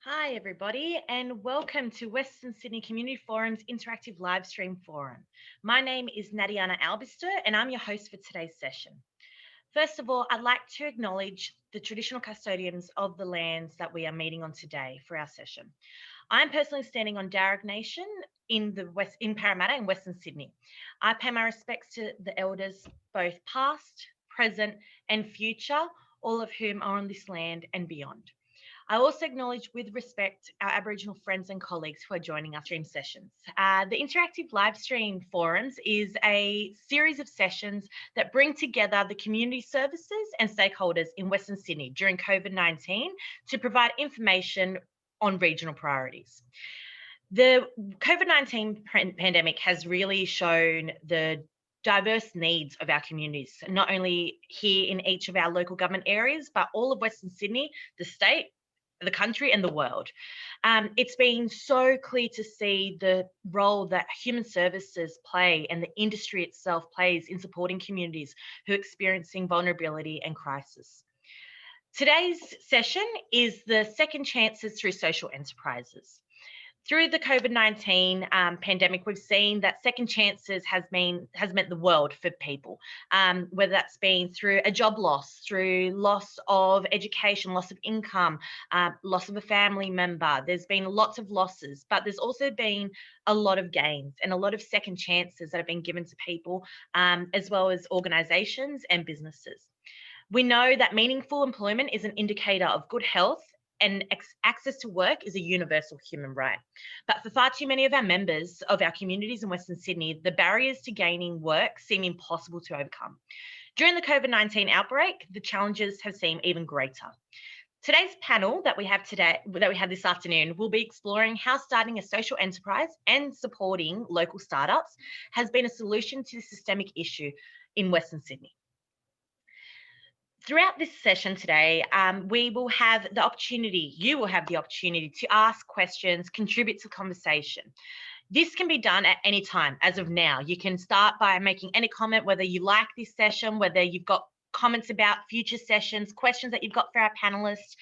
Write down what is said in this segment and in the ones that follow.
Hi, everybody, and welcome to Western Sydney Community Forum's interactive live stream forum. My name is Nadiana Albistur, and I'm your host for today's session. First of all, I'd like to acknowledge the traditional custodians of the lands that we are meeting on today for our session. I'm personally standing on Darug Nation in Parramatta in Western Sydney. I pay my respects to the elders, both past, present, and future, all of whom are on this land and beyond. I also acknowledge with respect our Aboriginal friends and colleagues who are joining our stream sessions. The Interactive Live Stream Forums is a series of sessions that bring together the community services and stakeholders in Western Sydney during COVID-19 to provide information on regional priorities. The COVID-19 pandemic has really shown the diverse needs of our communities, not only here in each of our local government areas, but all of Western Sydney, the state, the country and the world. It's been so clear to see the role that human services play and the industry itself plays in supporting communities who are experiencing vulnerability and crisis. Today's session is the second chances through social enterprises. Through the COVID-19 pandemic, we've seen that second chances has meant the world for people, whether that's been through a job loss, through loss of education, loss of income, loss of a family member. There's been lots of losses, but there's also been a lot of gains and a lot of second chances that have been given to people, as well as organisations and businesses. We know that meaningful employment is an indicator of good health, and access to work is a universal human right. But for far too many of our members of our communities in Western Sydney, the barriers to gaining work seem impossible to overcome. During the COVID-19 outbreak, the challenges have seemed even greater. Today's panel that we have this afternoon will be exploring how starting a social enterprise and supporting local startups has been a solution to the systemic issue in Western Sydney. Throughout this session today, you will have the opportunity to ask questions, contribute to the conversation. This can be done at any time as of now. You can start by making any comment, whether you like this session, whether you've got comments about future sessions, questions that you've got for our panelists,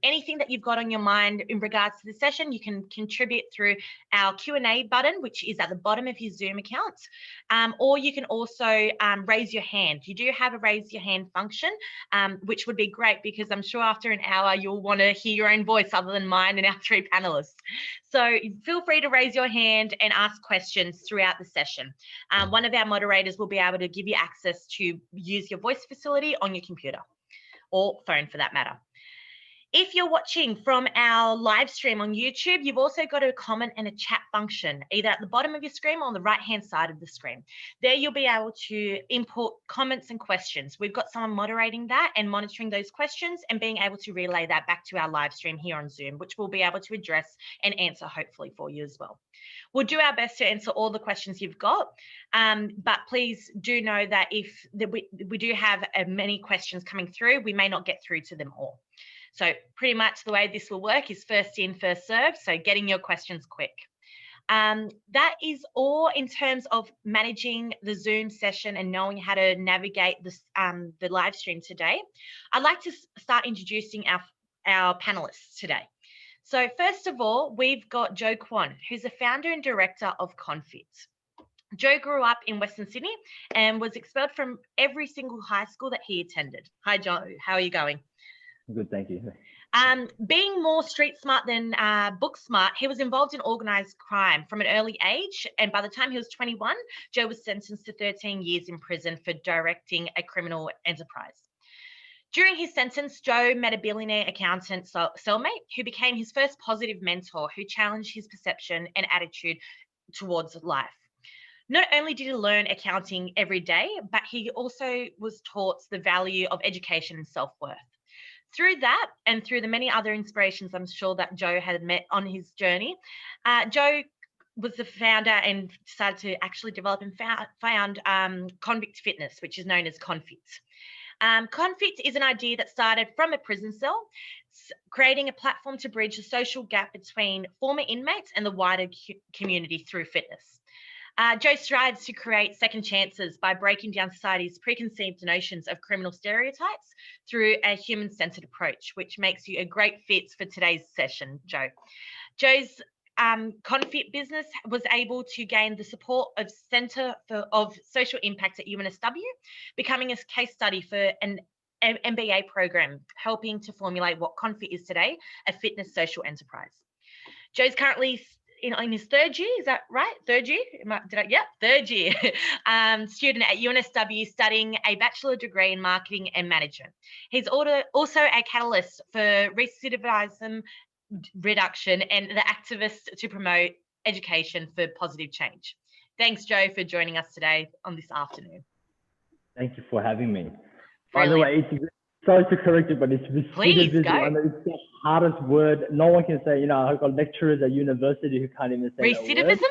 anything that you've got on your mind in regards to the session, you can contribute through our Q&A button, which is at the bottom of your Zoom account, or you can also raise your hand. You do have a raise your hand function, which would be great because I'm sure after an hour you'll want to hear your own voice other than mine and our three panelists. So feel free to raise your hand and ask questions throughout the session. One of our moderators will be able to give you access to use your voice facility on your computer or phone for that matter. If you're watching from our live stream on YouTube, you've also got a comment and a chat function, either at the bottom of your screen or on the right-hand side of the screen. There you'll be able to input comments and questions. We've got someone moderating that and monitoring those questions and being able to relay that back to our live stream here on Zoom, which we'll be able to address and answer hopefully for you as well. We'll do our best to answer all the questions you've got, but please do know that if we do have many questions coming through, we may not get through to them all. So pretty much the way this will work is first in, first served, so getting your questions quick. That is all in terms of managing the Zoom session and knowing how to navigate this, the live stream today. I'd like to start introducing our panelists today. So first of all, we've got Joe Kwon, who's the founder and director of ConFit. Joe grew up in Western Sydney and was expelled from every single high school that he attended. Hi, Joe, how are you going? Good, thank you. Being more street smart than book smart, he was involved in organised crime from an early age, and by the time he was 21, Joe was sentenced to 13 years in prison for directing a criminal enterprise. During his sentence, Joe met a billionaire accountant cellmate who became his first positive mentor who challenged his perception and attitude towards life. Not only did he learn accounting every day, but he also was taught the value of education and self-worth. Through that and through the many other inspirations I'm sure that Joe had met on his journey, Joe was the founder and decided to actually develop and found Convict Fitness, which is known as ConFit. ConFit is an idea that started from a prison cell, creating a platform to bridge the social gap between former inmates and the wider community through fitness. Jo strives to create second chances by breaking down society's preconceived notions of criminal stereotypes through a human-centered approach, which makes you a great fit for today's session, Jo. Jo's ConFit business was able to gain the support of Centre of Social Impact at UNSW, becoming a case study for an MBA program, helping to formulate what ConFit is today, a fitness social enterprise. Jo's currently in his third year, is that right? Third year? Third year. Student at UNSW studying a bachelor degree in marketing and management. He's also a catalyst for recidivism reduction and the activist to promote education for positive change. Thanks, Jo, for joining us today on this afternoon. Thank you for having me. Brilliant. By the way, it's sorry to correct you, but it's recidivism. I know it's the hardest word. No one can say, I've got lecturers at university who can't even say Recidivism?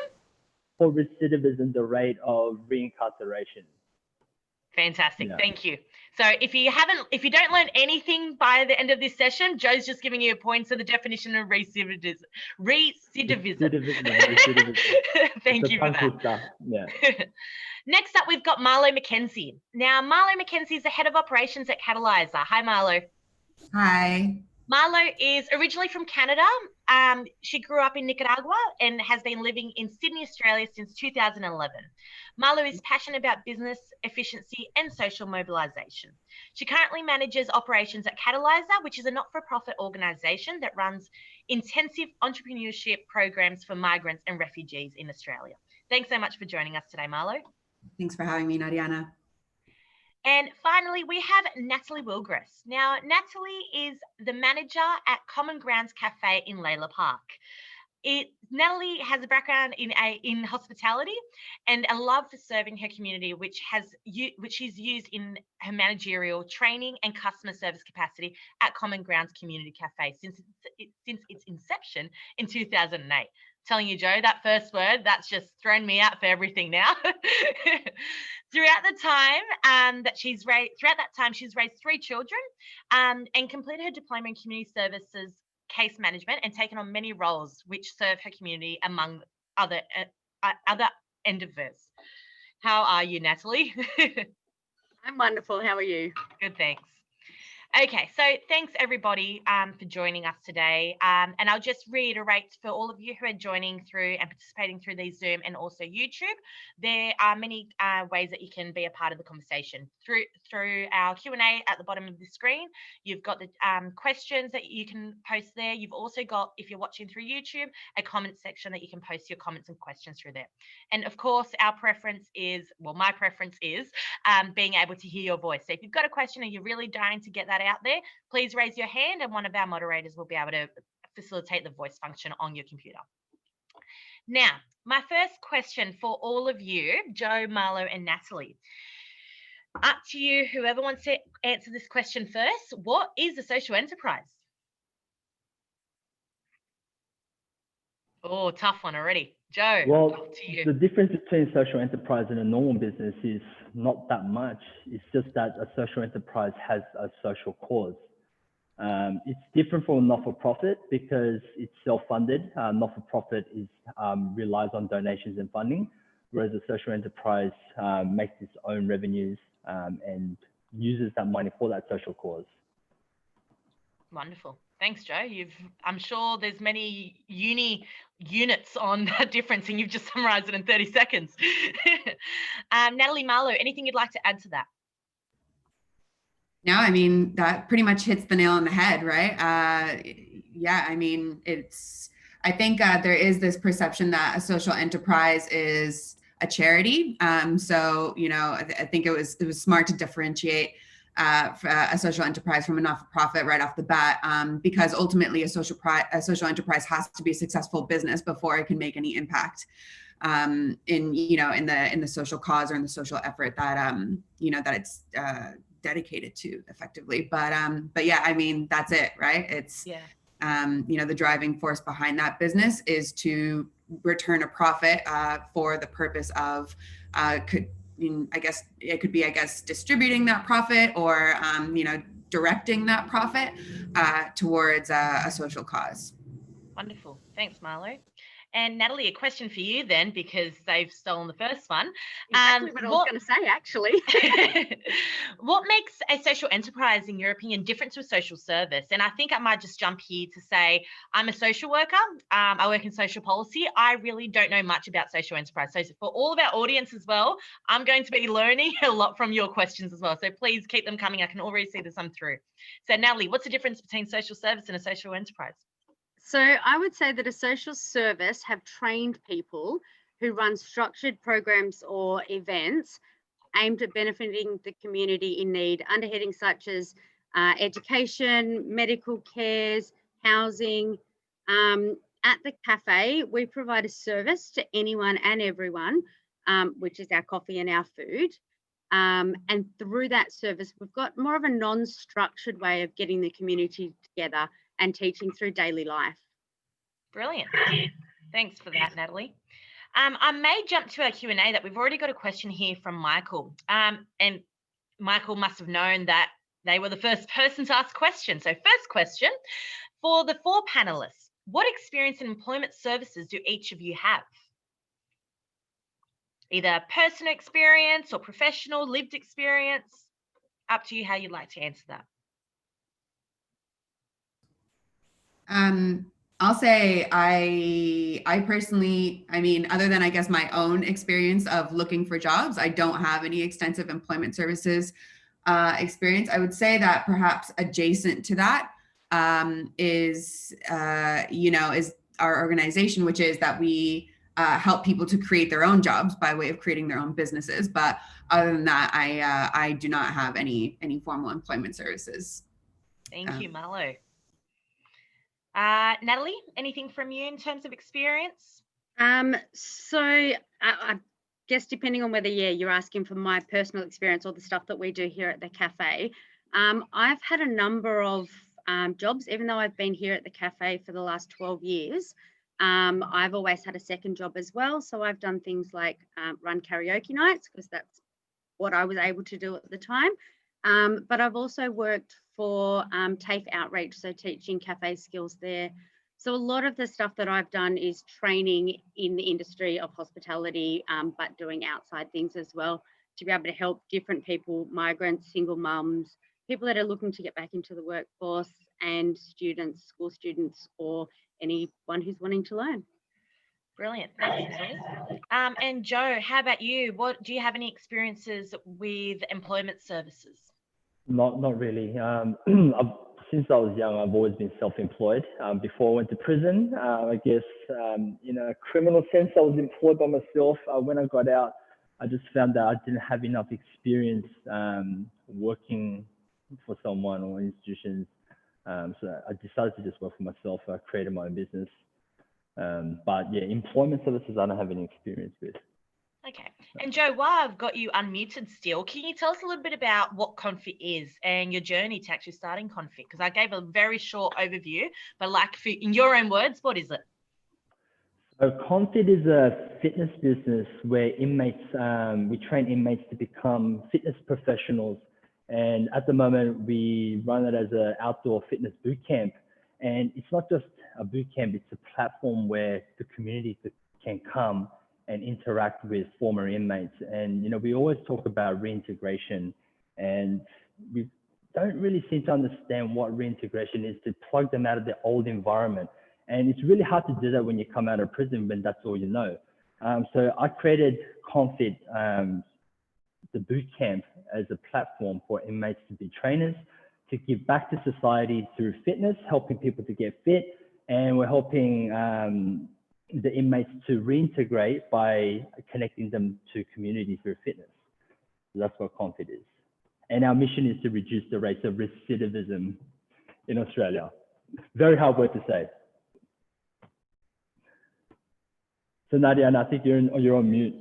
For recidivism, the rate of reincarceration. Fantastic. Yeah. Thank you. So if you don't learn anything by the end of this session, Jo's just giving you a point to the definition of recidivism. Recidivism. Thank you for that. Yeah. Next up, we've got Marlo Mackenzie. Now, Marlo Mackenzie is the head of operations at Catalysr. Hi, Marlo. Hi. Marlo is originally from Canada. She grew up in Nicaragua and has been living in Sydney, Australia since 2011. Marlo is passionate about business efficiency and social mobilisation. She currently manages operations at Catalysr, which is a not-for-profit organisation that runs intensive entrepreneurship programs for migrants and refugees in Australia. Thanks so much for joining us today, Marlo. Thanks for having me, Nadiana. And finally, we have Natalie Wilgress. Now, Natalie is the manager at Groundz Cafe in Lalor Park. Natalie has a background in hospitality and a love for serving her community, which she's used in her managerial training and customer service capacity at Groundz Community Cafe since its inception in 2008. Telling you, Jo, that first word, that's just thrown me out for everything now. Throughout that time, she's raised 3 children and completed her diploma in community services case management and taken on many roles which serve her community among other endeavours. How are you, Natalie? I'm wonderful. How are you? Good, thanks. Okay, so thanks everybody for joining us today. And I'll just reiterate for all of you who are joining through and participating through these Zoom and also YouTube, there are many ways that you can be a part of the conversation. Through our Q&A at the bottom of the screen, you've got the questions that you can post there. You've also got, if you're watching through YouTube, a comment section that you can post your comments and questions through there. And of course, my preference is being able to hear your voice. So if you've got a question and you're really dying to get that out there, please raise your hand and one of our moderators will be able to facilitate the voice function on your computer. Now, my first question for all of you, Jo, Marlo, and Natalie. Up to you, whoever wants to answer this question first. What is a social enterprise? Oh, tough one already. Jo, well, up to you. The difference between social enterprise and a normal business is not that much. It's just that a social enterprise has a social cause. It's different from a not-for-profit because it's self-funded. Not-for-profit relies on donations and funding, whereas a social enterprise makes its own revenues and uses that money for that social cause. Wonderful. Thanks, Jo. I'm sure there's many units on that difference, and you've just summarized it in 30 seconds. Natalie, Marlo, anything you'd like to add to that? No, I mean, that pretty much hits the nail on the head, right? Yeah, I mean, I think there is this perception that a social enterprise is a charity. So, I think it was smart to differentiate a social enterprise from a not-for-profit right off the bat, because ultimately a social enterprise has to be a successful business before it can make any impact in the social cause or in the social effort that that it's dedicated to effectively. But yeah, I mean, that's it, right? It's the driving force behind that business is to return a profit for the purpose of I guess it could be, distributing that profit or, directing that profit towards a social cause. Wonderful. Thanks, Marlo. And Natalie, a question for you then, because they've stolen the first one. Exactly what I was going to say, actually. What makes a social enterprise, in your opinion, different to a social service? And I think I might just jump here to say I'm a social worker. I work in social policy. I really don't know much about social enterprise. So for all of our audience as well, I'm going to be learning a lot from your questions as well. So please keep them coming. I can already see this come through. So Natalie, what's the difference between social service and a social enterprise? So I would say that a social service have trained people who run structured programs or events aimed at benefiting the community in need under headings such as education, medical cares, housing. At the cafe, we provide a service to anyone and everyone, which is our coffee and our food. And through that service, we've got more of a non-structured way of getting the community together and teaching through daily life. Brilliant. Thanks for that, Natalie. I may jump to our Q&A that we've already got a question here from Michael. And Michael must have known that they were the first person to ask questions. So first question, for the 4 panelists, what experience in employment services do each of you have? Either personal experience or professional, lived experience. Up to you how you'd like to answer that. I'll say I personally, I mean, other than I guess my own experience of looking for jobs, I don't have any extensive employment services experience. I would say that perhaps adjacent to that is our organization, which is that we help people to create their own jobs by way of creating their own businesses. But other than that, I do not have any formal employment services. Thank you, Marlo. Natalie, anything from you in terms of experience? So I guess depending on whether you're asking for my personal experience or the stuff that we do here at the cafe, I've had a number of jobs, even though I've been here at the cafe for the last 12 years. I've always had a second job as well. So I've done things like run karaoke nights, because that's what I was able to do at the time. But I've also worked for TAFE outreach, so teaching cafe skills there. So a lot of the stuff that I've done is training in the industry of hospitality, but doing outside things as well to be able to help different people, migrants, single mums, people that are looking to get back into the workforce, and students, school students, or anyone who's wanting to learn. Brilliant. Thanks, Natalie. And Joe, how about you? Do you have any experiences with employment services? Not really. Since I was young, I've always been self-employed. Before I went to prison, I guess, in a criminal sense, I was employed by myself. When I got out, I just found that I didn't have enough experience working for someone or institutions. So I decided to just work for myself. I created my own business. But yeah, employment services, I don't have any experience with. Okay. And Joe, while I've got you unmuted still, can you tell us a little bit about what ConFit is and your journey to actually starting ConFit? Because I gave a very short overview, but in your own words, what is it? So ConFit is a fitness business where inmates, we train inmates to become fitness professionals. And at the moment, we run it as an outdoor fitness boot camp. And it's not just a boot camp, it's a platform where the community can come and interact with former inmates. And, we always talk about reintegration, and we don't really seem to understand what reintegration is, to plug them out of their old environment. And it's really hard to do that when you come out of prison, when that's all you know. So I created ConFit, the boot camp, as a platform for inmates to be trainers, to give back to society through fitness, helping people to get fit. And we're helping the inmates to reintegrate by connecting them to community through fitness. So that's what ConFit is. And our mission is to reduce the rates of recidivism in Australia. Very hard word to say. So Nadiana, I think you're on mute.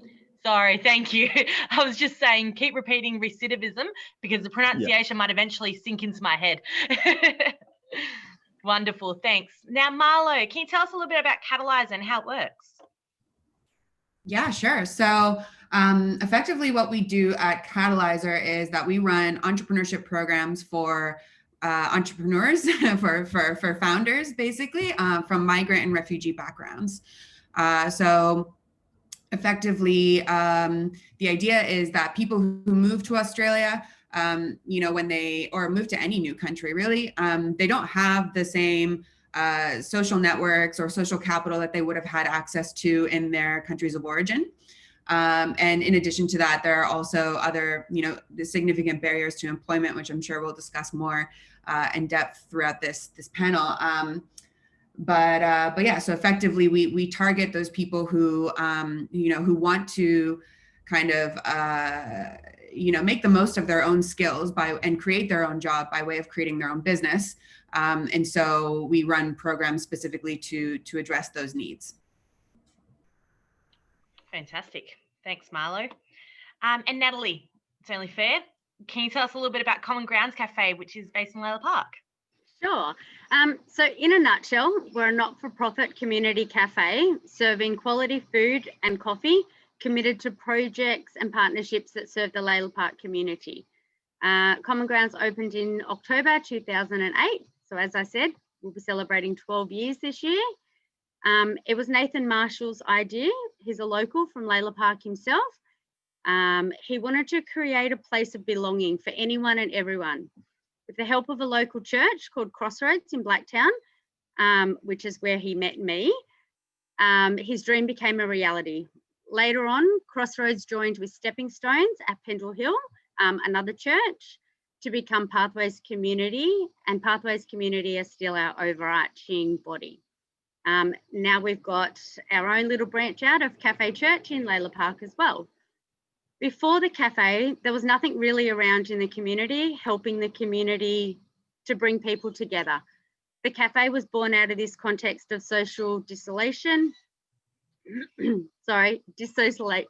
Sorry, thank you. I was just saying, keep repeating recidivism because the pronunciation might eventually sink into my head. Wonderful, thanks. Now, Marlo, can you tell us a little bit about Catalysr and how it works? Yeah, sure. So effectively what we do at Catalysr is that we run entrepreneurship programs for entrepreneurs, for founders, basically, from migrant and refugee backgrounds. So effectively, the idea is that people who move to Australia, when or move to any new country, really, they don't have the same social networks or social capital that they would have had access to in their countries of origin. And in addition to that, there are also other, the significant barriers to employment, which I'm sure we'll discuss more in depth throughout this panel. But yeah, so effectively, we target those people who, who want to kind of, make the most of their own skills and create their own job by way of creating their own business. And so we run programs specifically to address those needs. Fantastic. Thanks, Marlo. And Natalie, it's only fair. Can you tell us a little bit about Common Groundz Cafe, which is based in Lalor Park? Sure. So in a nutshell, we're a not-for-profit community cafe serving quality food and coffee, committed to projects and partnerships that serve the Lalor Park community. Common Groundz opened in October 2008. So as I said, we'll be celebrating 12 years this year. It was Nathan Marshall's idea. He's a local from Lalor Park himself. He wanted to create a place of belonging for anyone and everyone. With the help of a local church called Crossroads in Blacktown, which is where he met me, his dream became a reality. Later on, Crossroads joined with Stepping Stones at Pendle Hill, another church, to become Pathways Community, and Pathways Community is still our overarching body. Now we've got our own little branch out of Cafe Church in Lalor Park as well. Before the cafe, there was nothing really around in the community, helping the community to bring people together. The cafe was born out of this context of social dissociation. Dissociate.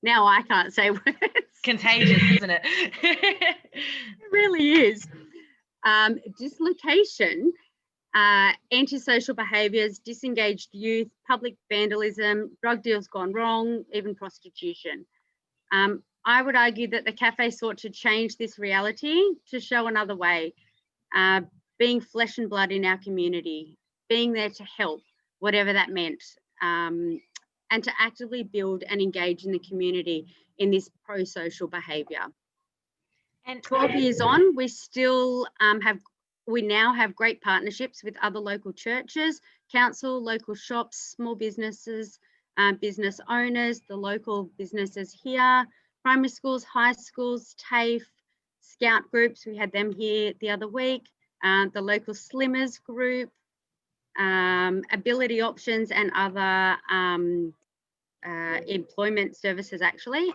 Now I can't say words. Contagious, isn't it? It really is. Dislocation, antisocial behaviours, disengaged youth, public vandalism, drug deals gone wrong, even prostitution. I would argue that the cafe sought to change this reality to show another way, being flesh and blood in our community, being there to help, whatever that meant, and to actively build and engage in the community in this pro-social behaviour. And 12 years on, we still now have great partnerships with other local churches, council, local shops, small businesses, business owners, the local businesses here, primary schools, high schools, TAFE, scout groups. We had them here the other week, the local slimmers group, ability options and other employment services actually,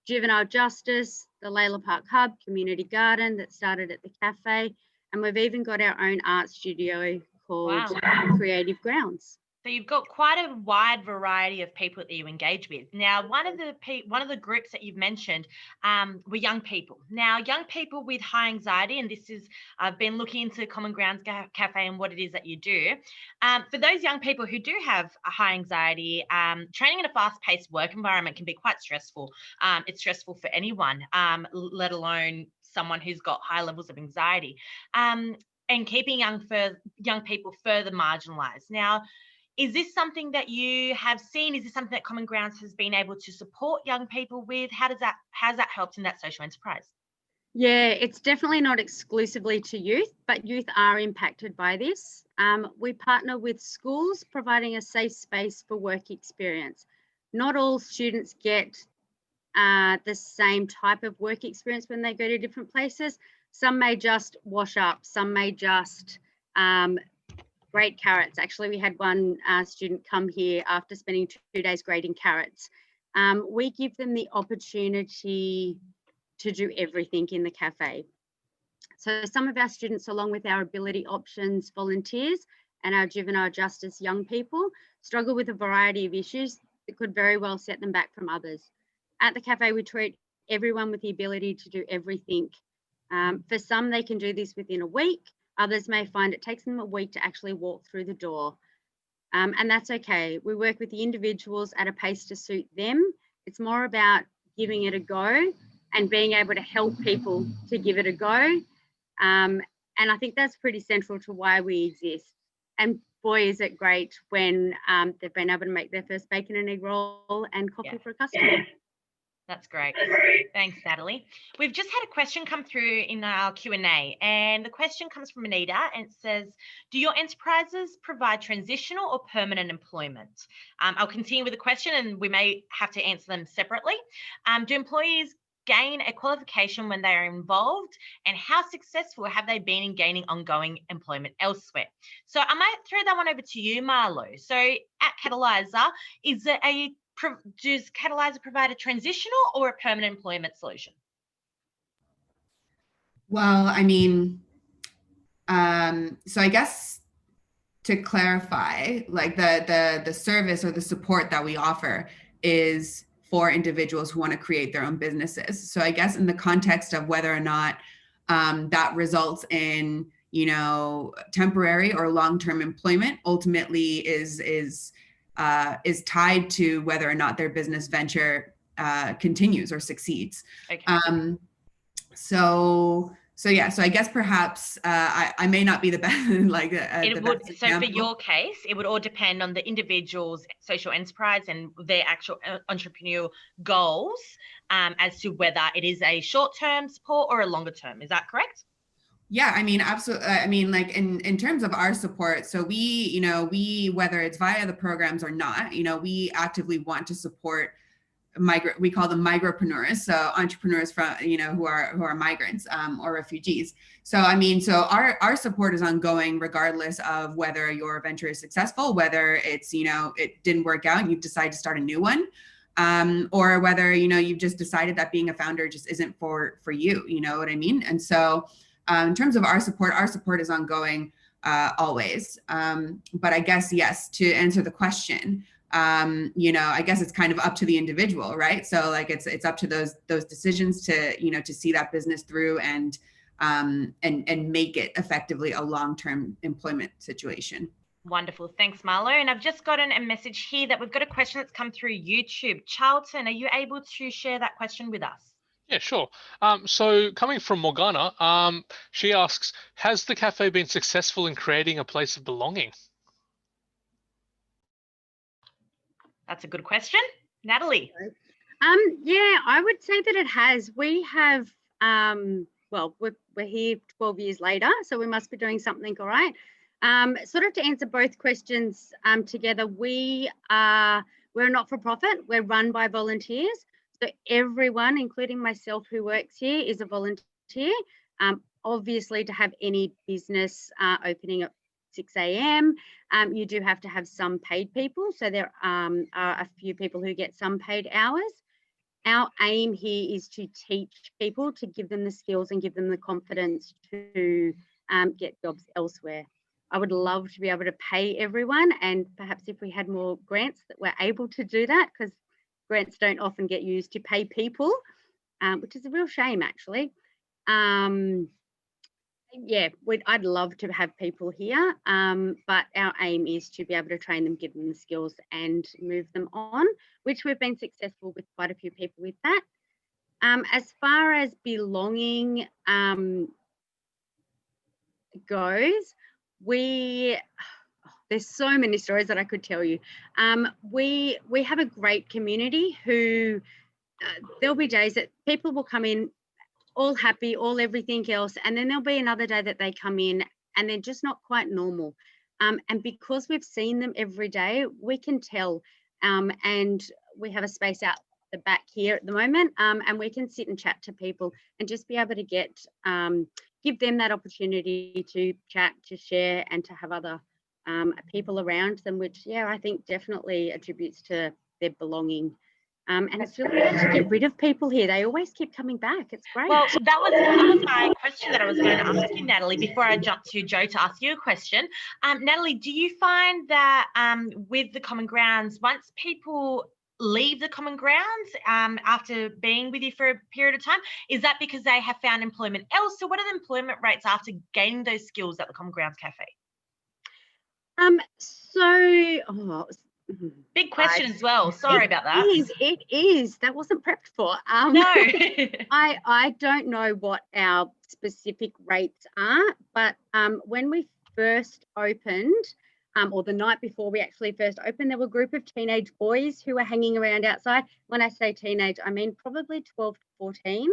juvenile justice, the Lalor Park Hub, community garden that started at the cafe, and we've even got our own art studio called Creative Groundz. So you've got quite a wide variety of people that you engage with. Now, one of the groups that you've mentioned were young people. Now, young people with high anxiety, and I've been looking into Common Groundz Cafe and what it is that you do. For those young people who do have a high anxiety, training in a fast-paced work environment can be quite stressful. It's stressful for anyone, let alone someone who's got high levels of anxiety, and keeping young people further marginalised. Now, is this something that you have seen? Is this something that Common Groundz has been able to support young people with? Has that helped in that social enterprise? Yeah, it's definitely not exclusively to youth, but youth are impacted by this. We partner with schools, providing a safe space for work experience. Not all students get the same type of work experience when they go to different places. Some may just wash up, some may just grate carrots. Actually, we had one student come here after spending 2 days grading carrots. We give them the opportunity to do everything in the cafe. So some of our students, along with our ability options volunteers and our juvenile justice young people, struggle with a variety of issues that could very well set them back from others. At the cafe, we treat everyone with the ability to do everything. For some, they can do this within a week. Others may find it takes them a week to actually walk through the door. And that's okay. We work with the individuals at a pace to suit them. It's more about giving it a go and being able to help people to give it a go. And I think that's pretty central to why we exist. And boy, is it great when they've been able to make their first bacon and egg roll and coffee for a customer. That's great. Thanks, Natalie. We've just had a question come through in our Q&A, and the question comes from Anita, and it says, do your enterprises provide transitional or permanent employment? I'll continue with the question, and we may have to answer them separately. Do employees gain a qualification when they are involved, and how successful have they been in gaining ongoing employment elsewhere? So I might throw that one over to you, Marlo. So at Catalysr, is it does Catalysr provide a transitional or a permanent employment solution? Well, I mean, so I guess to clarify, like the service or the support that we offer is for individuals who want to create their own businesses. So I guess in the context of whether or not that results in, you know, temporary or long-term employment, ultimately is tied to whether or not their business venture continues or succeeds. Okay. So I guess perhaps I may not be the best, like it would. So for your case, it would all depend on the individual's social enterprise and their actual entrepreneurial goals as to whether it is a short-term support or a longer term. Is that correct? Yeah, I mean, absolutely. I mean, like in terms of our support, so we, whether it's via the programs or not, you know, we actively want to support we call them migropreneurs, so entrepreneurs from, you know, who are migrants or refugees. So I mean, so our support is ongoing regardless of whether your venture is successful, whether it's, you know, it didn't work out and you decide to start a new one, or whether, you know, you've just decided that being a founder just isn't for you, you know what I mean? And so in terms of our support is ongoing always. But I guess, yes, to answer the question, you know, I guess it's kind of up to the individual, right? So like it's up to those decisions to, you know, to see that business through and make it effectively a long-term employment situation. Wonderful. Thanks, Marlo. And I've just gotten a message here that we've got a question that's come through YouTube. Charlton, are you able to share that question with us? Yeah, sure. So coming from Morgana, she asks, has the cafe been successful in creating a place of belonging? That's a good question. Natalie? Yeah, I would say that it has. We have, well, we're here 12 years later, so we must be doing something all right. Sort of to answer both questions together, we're a not-for-profit. We're run by volunteers. So everyone, including myself who works here, is a volunteer. Obviously, to have any business opening at 6 a.m., you do have to have some paid people. So there are a few people who get some paid hours. Our aim here is to teach people, to give them the skills and give them the confidence to get jobs elsewhere. I would love to be able to pay everyone, and perhaps if we had more grants that we're able to do that, because grants don't often get used to pay people, which is a real shame, actually. Yeah, I'd love to have people here, but our aim is to be able to train them, give them the skills and move them on, which we've been successful with quite a few people with that. As far as belonging goes, there's so many stories that I could tell you. We have a great community who there'll be days that people will come in all happy, all everything else, and then there'll be another day that they come in and they're just not quite normal. And because we've seen them every day, we can tell. And we have a space out the back here at the moment, and we can sit and chat to people and just be able to give them that opportunity to chat, to share, and to have other people around them, which, yeah, I think definitely attributes to their belonging. And it's really hard to get rid of people here. They always keep coming back. It's great. Well, that was my question that I was going to ask you, Natalie, before I jump to Joe to ask you a question. Natalie, do you find that with the Common Grounds, once people leave the Common Grounds after being with you for a period of time, is that because they have found employment else? So what are the employment rates after gaining those skills at the Common Grounds Cafe? Big question as well. Sorry about that. It is. That wasn't prepped for. No. I don't know what our specific rates are, but when we first opened, or the night before we actually first opened, there were a group of teenage boys who were hanging around outside. When I say teenage, I mean probably 12 to 14.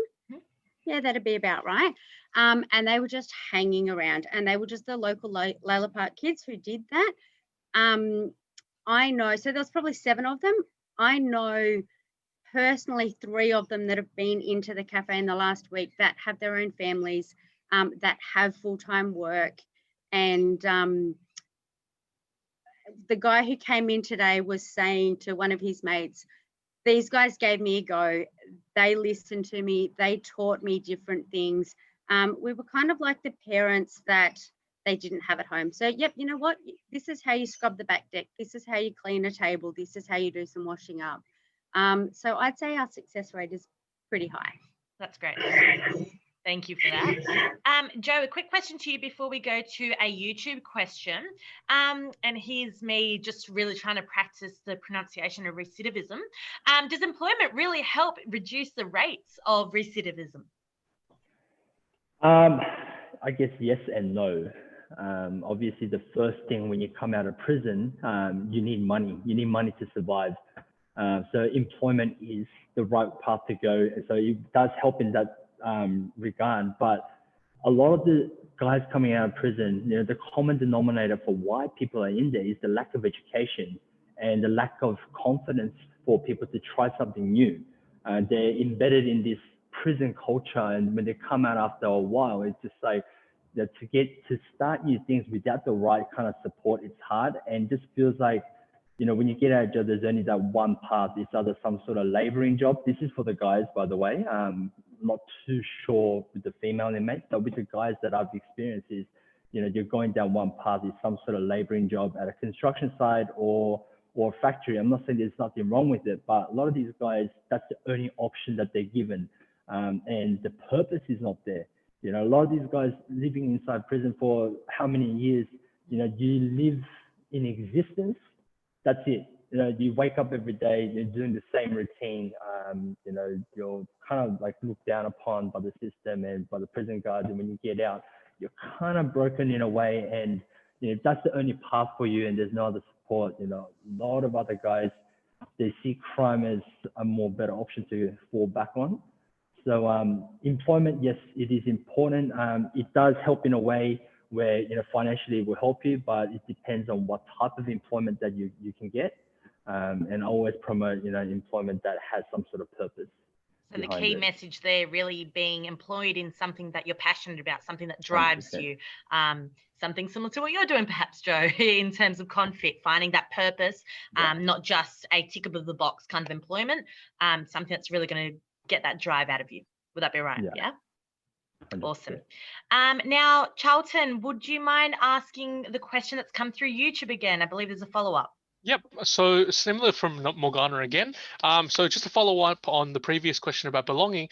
Yeah, that'd be about right. And they were just hanging around, and they were just the local Lalor Park kids who did that. I know, so there was probably 7 of them. I know personally 3 of them that have been into the cafe in the last week that have their own families, that have full-time work. And the guy who came in today was saying to one of his mates, these guys gave me a go. They listened to me. They taught me different things. We were kind of like the parents that they didn't have at home. So, yep, you know what? This is how you scrub the back deck. This is how you clean a table. This is how you do some washing up. So I'd say our success rate is pretty high. That's great. Thank you for that. Joe, a quick question to you before we go to a YouTube question. And here's me just really trying to practice the pronunciation of recidivism. Does employment really help reduce the rates of recidivism? I guess yes and no. Obviously, the first thing when you come out of prison, you need money. You need money to survive. So employment is the right path to go. So it does help in that regard. But a lot of the guys coming out of prison, you know, the common denominator for why people are in there is the lack of education and the lack of confidence for people to try something new. They're embedded in this prison culture, and when they come out after a while, it's just like that to start new things without the right kind of support, it's hard, and just feels like, you know, when you get out of jail, there's only that one path. It's either some sort of laboring job. This is for the guys, by the way. Not too sure with the female inmates, but with the guys that I've experienced is, you know, you're going down one path, is some sort of laboring job at a construction site or factory. I'm not saying there's nothing wrong with it, but a lot of these guys, that's the only option that they're given. And the purpose is not there. You know, a lot of these guys living inside prison for how many years, you know, you live in existence. That's it. You know, you wake up every day, you're doing the same routine. You know, you're kind of like looked down upon by the system and by the prison guards. And when you get out, you're kind of broken in a way. And, you know, if that's the only path for you and there's no other support, you know, a lot of other guys, they see crime as a more better option to fall back on. So employment, yes, it is important. It does help in a way where, you know, financially it will help you, but it depends on what type of employment that you can get. And I always promote, you know, employment that has some sort of purpose. So the key message there really being employed in something that you're passionate about, something that drives 100%. You, something similar to what you're doing perhaps, Joe, in terms of ConFit, finding that purpose, not just a tick of the box kind of employment, something that's really going to get that drive out of you. Would that be right? Yeah. 100%. Awesome. Now, Charlton, would you mind asking the question that's come through YouTube again? I believe there's a follow-up. Yep. So similar from Morgana again. So just to follow up on the previous question about belonging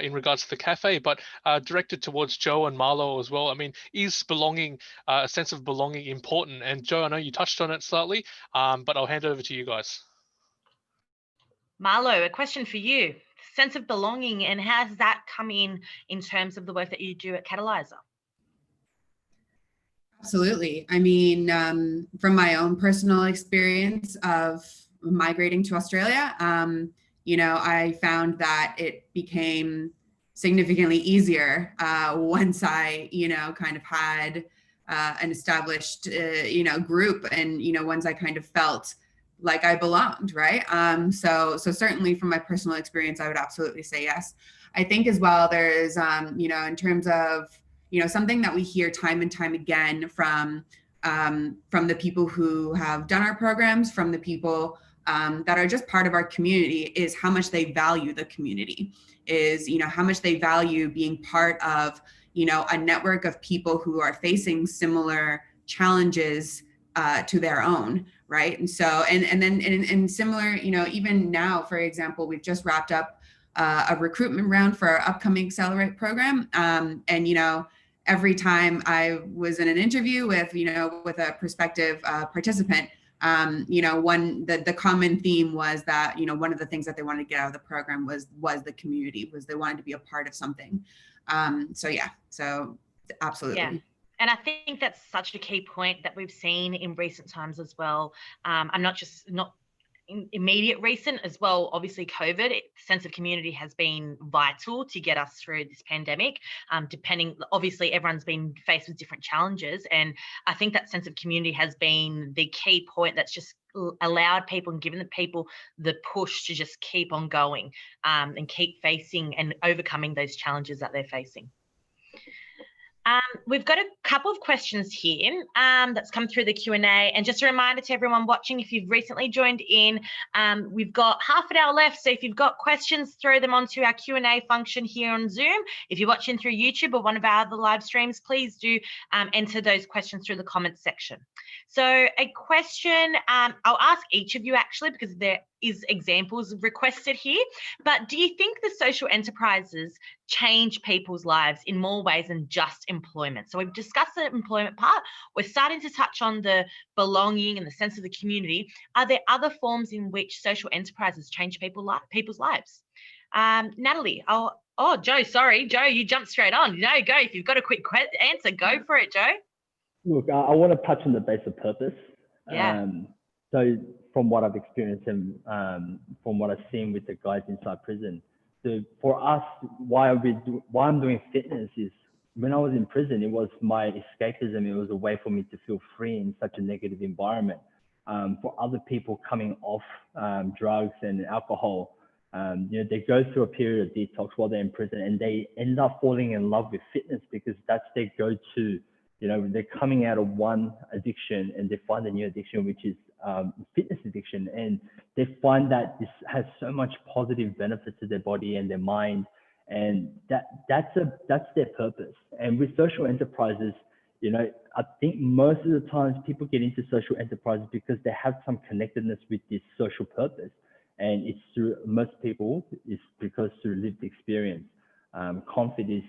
in regards to the cafe, but directed towards Joe and Marlo as well. I mean, is belonging, a sense of belonging important? And Joe, I know you touched on it slightly, but I'll hand over to you guys. Marlo, a question for you. Sense of belonging, and how does that come in terms of the work that you do at Catalysr? Absolutely. I mean, from my own personal experience of migrating to Australia, you know, I found that it became significantly easier once I, you know, kind of had an established, you know, group, and, you know, once I kind of felt like I belonged, right? So certainly from my personal experience, I would absolutely say yes. I think as well, there is, you know, in terms of, you know, something that we hear time and time again from the people who have done our programs, from the people that are just part of our community, is how much they value the community, is, you know, how much they value being part of, you know, a network of people who are facing similar challenges to their own, right? And so, and then similar, you know, even now, for example, we've just wrapped up a recruitment round for our upcoming Accelerate program. And, you know, every time I was in an interview with, you know, with a prospective participant, you know, the common theme was that, you know, one of the things that they wanted to get out of the program was the community, was they wanted to be a part of something. So yeah, so absolutely. Yeah. And I think that's such a key point that we've seen in recent times as well. I'm not immediate recent as well. Obviously, COVID, sense of community has been vital to get us through this pandemic. Obviously, everyone's been faced with different challenges. And I think that sense of community has been the key point that's just allowed people and given the people the push to just keep on going and keep facing and overcoming those challenges that they're facing. We've got a couple of questions here that's come through the Q&A. And just a reminder to everyone watching, if you've recently joined in, we've got half an hour left. So if you've got questions, throw them onto our Q&A function here on Zoom. If you're watching through YouTube or one of our other live streams, please do enter those questions through the comments section. So a question, I'll ask each of you actually, because there is examples requested here, but do you think the social enterprises change people's lives in more ways than just employment? So we've discussed the employment part. We're starting to touch on the belonging and the sense of the community. Are there other forms in which social enterprises change people's lives? Natalie, Joe, sorry. Joe, you jumped straight on. No, go. If you've got a quick answer, go for it, Joe. Look, I want to touch on the base of purpose. Yeah. So from what I've experienced and from what I've seen with the guys inside prison, for us, why I'm doing fitness is when I was in prison, it was my escapism. It was a way for me to feel free in such a negative environment. For other people coming off drugs and alcohol, they go through a period of detox while they're in prison, and they end up falling in love with fitness because that's their go-to. They're coming out of one addiction and they find a new addiction, which is fitness addiction. And they find that this has so much positive benefit to their body and their mind. And that's their purpose. And with social enterprises, I think most of the times people get into social enterprises because they have some connectedness with this social purpose. And it's through most people, it's because through lived experience. ConFit is,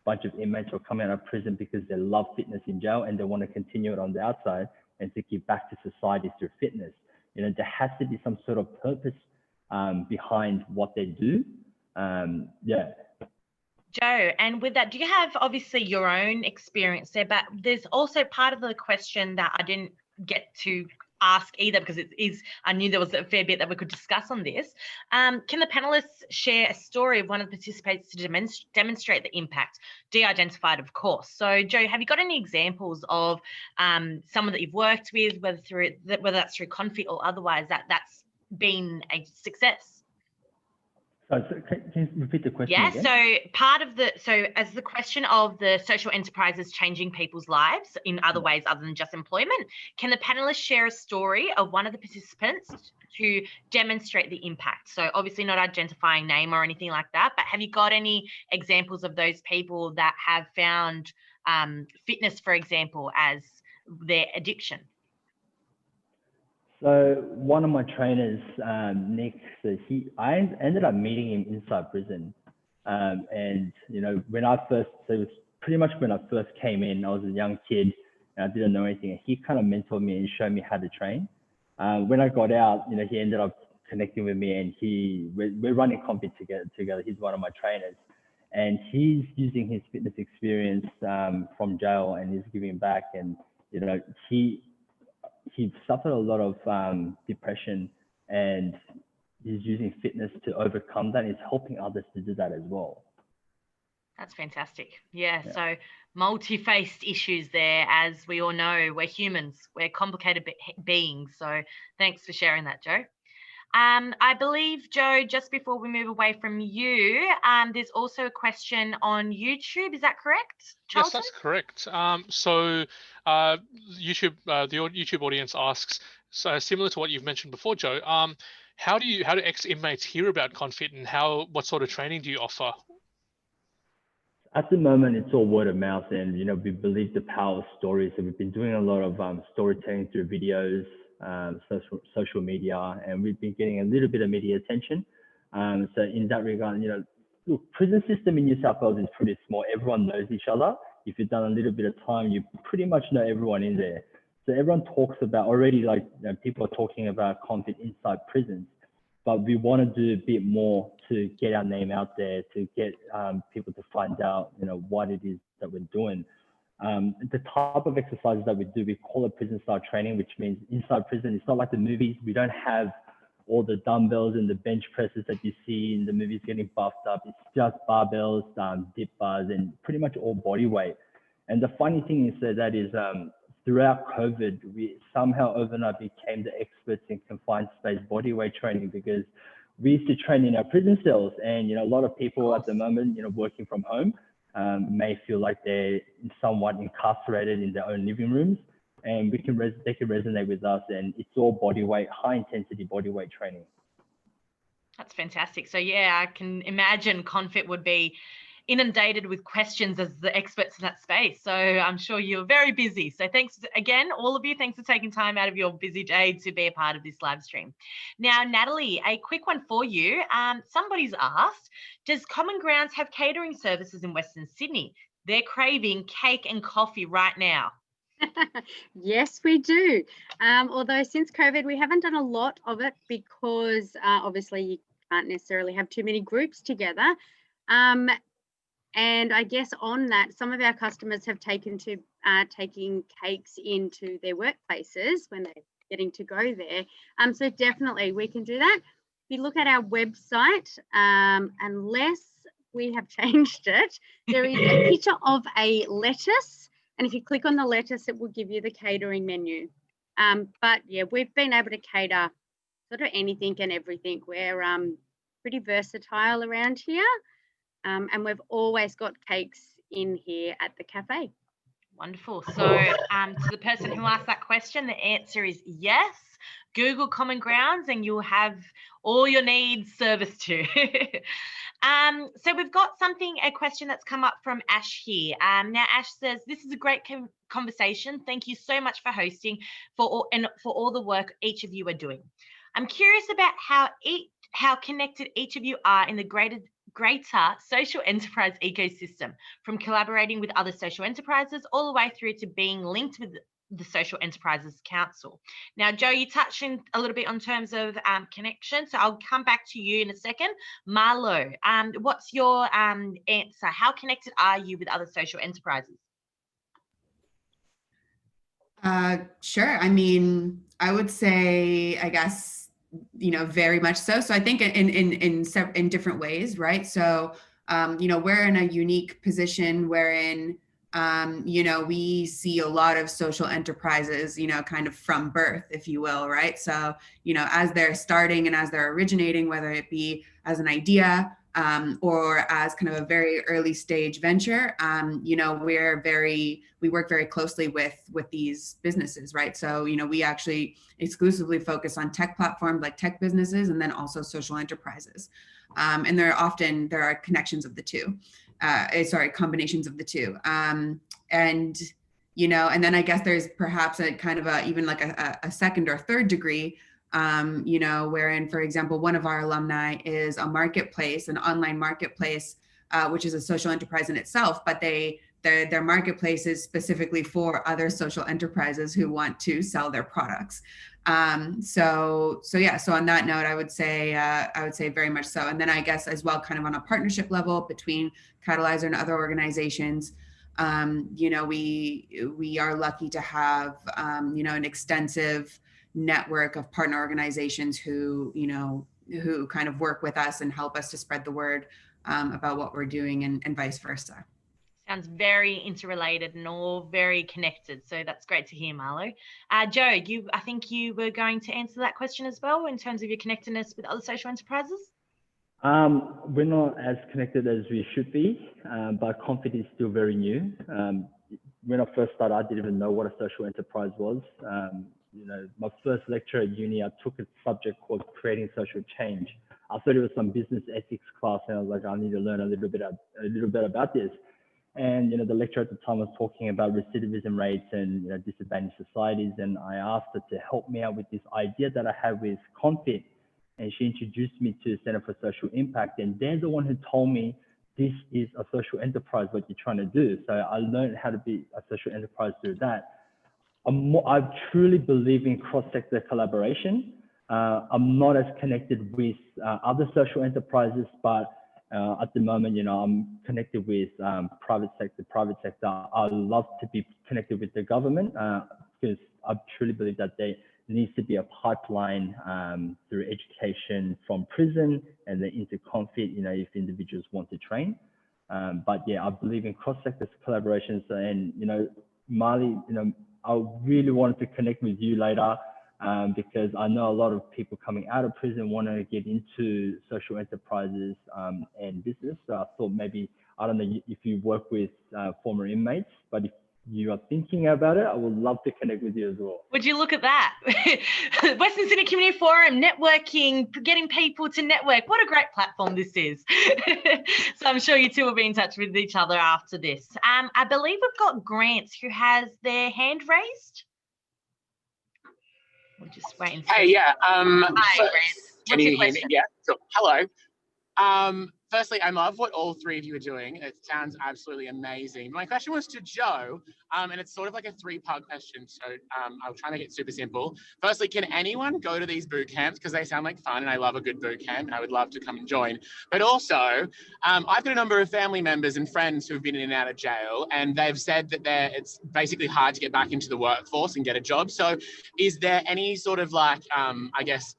bunch of inmates are coming out of prison because they love fitness in jail and they want to continue it on the outside and to give back to society through fitness. There has to be some sort of purpose behind what they do. Yeah. Joe, and with that, do you have obviously your own experience there, but there's also part of the question that I didn't get to ask either because I knew there was a fair bit that we could discuss on this. Can the panelists share a story of one of the participants to demonstrate the impact, de-identified of course? So Joe, have you got any examples of someone that you've worked with, whether that's through ConFit or otherwise, that's been a success? So can you repeat the question again? So as the question of the social enterprises changing people's lives in other ways other than just employment, can the panelists share a story of one of the participants to demonstrate the impact? So obviously not identifying name or anything like that, but have you got any examples of those people that have found fitness, for example, as their addiction? So one of my trainers, Nick, I ended up meeting him inside prison. And, when I first came in, I was a young kid and I didn't know anything. And he kind of mentored me and showed me how to train. When I got out, he ended up connecting with me and we're running ConFit together. He's one of my trainers and he's using his fitness experience from jail and he's giving back. And, he suffered a lot of depression and he's using fitness to overcome that. He's helping others to do that as well. That's fantastic. Yeah. So multi-faced issues there. As we all know, we're humans, we're complicated beings. So thanks for sharing that, Joe. I believe, Joe, just before we move away from you, there's also a question on YouTube. Is that correct, Charlton? Yes, that's correct. So YouTube, the YouTube audience asks, so similar to what you've mentioned before, Joe, how do ex-inmates hear about ConFit and what sort of training do you offer? At the moment, it's all word of mouth and, we believe the power of stories. So we've been doing a lot of storytelling through videos, social media, and we've been getting a little bit of media attention. So in that regard, look, prison system in New South Wales is pretty small. Everyone knows each other. If you've done a little bit of time, you pretty much know everyone in there. So everyone talks about already, people are talking about ConFit inside prisons, but we want to do a bit more to get our name out there, to get people to find out, what it is that we're doing. The type of exercises that we do, we call it prison style training, which means inside prison. It's not like the movies. We don't have all the dumbbells and the bench presses that you see in the movies getting buffed up. It's just barbells, dip bars, and pretty much all body weight. And the funny thing is that is throughout COVID, we somehow overnight became the experts in confined space body weight training, because we used to train in our prison cells. And, a lot of people at the moment, working from home, may feel like they're somewhat incarcerated in their own living rooms. And they can resonate with us, and it's all body weight, high intensity body weight training. That's fantastic. So yeah, I can imagine ConFit would be inundated with questions as the experts in that space. So I'm sure you're very busy. So thanks again, all of you. Thanks for taking time out of your busy day to be a part of this live stream. Now, Natalie, a quick one for you. Somebody's asked, does Common Grounds have catering services in Western Sydney? They're craving cake and coffee right now. Yes, we do. Although since COVID, we haven't done a lot of it because obviously you can't necessarily have too many groups together. And I guess on that, some of our customers have taken to taking cakes into their workplaces when they're getting to go there. So definitely we can do that. If you look at our website, unless we have changed it, there is a picture of a lettuce. And if you click on the lettuce, it will give you the catering menu. But yeah, we've been able to cater sort of anything and everything. We're pretty versatile around here. And we've always got cakes in here at the cafe. Wonderful. So to the person who asked that question, the answer is yes. Google Common Grounds and you'll have all your needs serviced to. So we've got a question that's come up from Ash here. Now Ash says, this is a great conversation. Thank you so much for hosting for all the work each of you are doing. I'm curious about how connected each of you are in the greater social enterprise ecosystem, from collaborating with other social enterprises all the way through to being linked with the Social Enterprises Council. Now, Joe, you touched in a little bit on terms of connection, so I'll come back to you in a second. Marlo, what's your answer? How connected are you with other social enterprises? Sure. I mean, I would say, I guess, very much so. So I think in different ways, right? So, we're in a unique position wherein, we see a lot of social enterprises, kind of from birth, if you will, right? So, as they're starting and as they're originating, whether it be as an idea or as kind of a very early stage venture, we work very closely with these businesses, right? So, we actually exclusively focus on tech platforms like tech businesses and then also social enterprises. And there are connections of the two. Combinations of the two. And then I guess there's perhaps a kind of even like a second or third degree, wherein, for example, one of our alumni is a marketplace, an online marketplace, which is a social enterprise in itself, but their marketplace is specifically for other social enterprises who want to sell their products. So on that note, I would say very much so. And then I guess as well, kind of on a partnership level between Catalysr and other organizations, we are lucky to have, an extensive network of partner organizations who kind of work with us and help us to spread the word about what we're doing and vice versa. Sounds very interrelated and all very connected. So that's great to hear, Marlo. Joe, I think you were going to answer that question as well in terms of your connectedness with other social enterprises. We're not as connected as we should be, but ConFit is still very new. When I first started, I didn't even know what a social enterprise was. My first lecture at uni, I took a subject called creating social change. I thought it was some business ethics class, and I was like, I need to learn a little bit about this. And the lecturer at the time was talking about recidivism rates and disadvantaged societies, and I asked her to help me out with this idea that I had with ConFit, and she introduced me to the Center for Social Impact, and they're the one who told me this is a social enterprise, what you're trying to do. So I learned how to be a social enterprise through that. I truly believe in cross-sector collaboration. I'm not as connected with other social enterprises, but At the moment, I'm connected with private sector. I love to be connected with the government because I truly believe that there needs to be a pipeline through education from prison and then into ConFit, if individuals want to train. But yeah, I believe in cross-sector collaborations. And, Marley, I really wanted to connect with you later because I know a lot of people coming out of prison want to get into social enterprises and business. So I thought maybe, I don't know if you work with former inmates, but if you are thinking about it, I would love to connect with you as well. Would you look at that? Western Sydney Community Forum, networking, getting people to network. What a great platform this is. So I'm sure you two will be in touch with each other after this. I believe we've got Grant who has their hand raised. We'll just wait and see. Hey, yeah. Hi, Grant. Can you hear me? Yeah. So, hello. Firstly, I love what all three of you are doing. It sounds absolutely amazing. My question was to Joe, and it's sort of like a three-part question. So I'll try to make it super simple. Firstly, can anyone go to these boot camps? Because they sound like fun, and I love a good boot camp, and I would love to come and join. But also, I've got a number of family members and friends who've been in and out of jail, and they've said that it's basically hard to get back into the workforce and get a job. So is there any sort of like, I guess,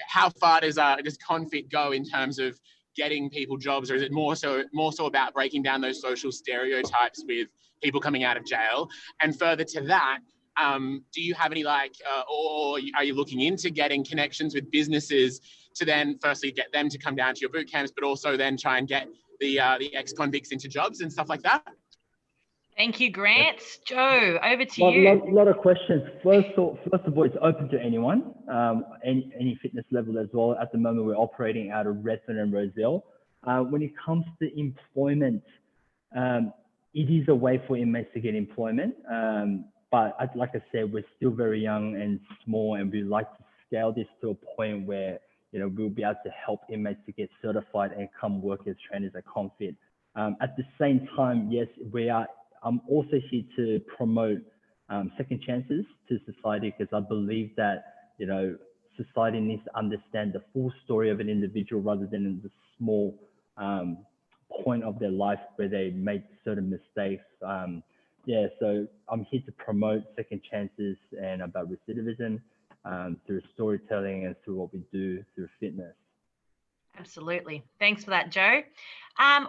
how far does ConFit go in terms of getting people jobs, or is it more so about breaking down those social stereotypes with people coming out of jail? And further to that, do you have any or are you looking into getting connections with businesses to then firstly get them to come down to your boot camps, but also then try and get the ex-convicts into jobs and stuff like that? Thank you, Grant. Joe, over to you. A lot of questions. First of all, it's open to anyone, any fitness level as well. At the moment, we're operating out of Redfern and Rozelle. When it comes to employment, it is a way for inmates to get employment. But like I said, we're still very young and small, and we'd like to scale this to a point where we'll be able to help inmates to get certified and come work as trainers at ConFit. At the same time, yes, I'm also here to promote second chances to society, because I believe that, society needs to understand the full story of an individual rather than in the small point of their life where they make certain mistakes. So I'm here to promote second chances and about recidivism through storytelling and through what we do through fitness. Absolutely. Thanks for that, Joe.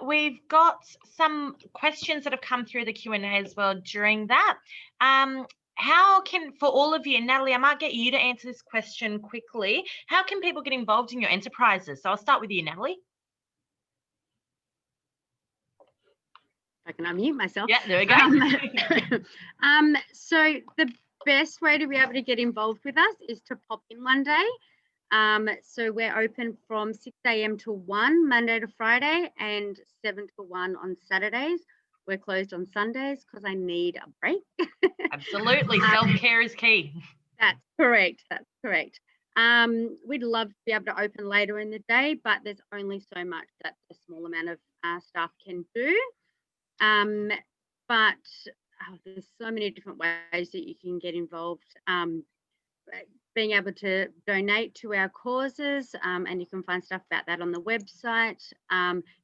We've got some questions that have come through the Q&A as well during that. For all of you, and Natalie, I might get you to answer this question quickly. How can people get involved in your enterprises? So I'll start with you, Natalie. I can unmute myself. Yeah, there we go. So the best way to be able to get involved with us is to pop in one day. So we're open from 6 a.m. to 1 Monday to Friday and 7 to 1 on Saturdays. We're closed on Sundays because I need a break. Absolutely. Self-care is key. That's correct. We'd love to be able to open later in the day, but there's only so much that a small amount of staff can do. But there's so many different ways that you can get involved. Being able to donate to our causes, and you can find stuff about that on the website.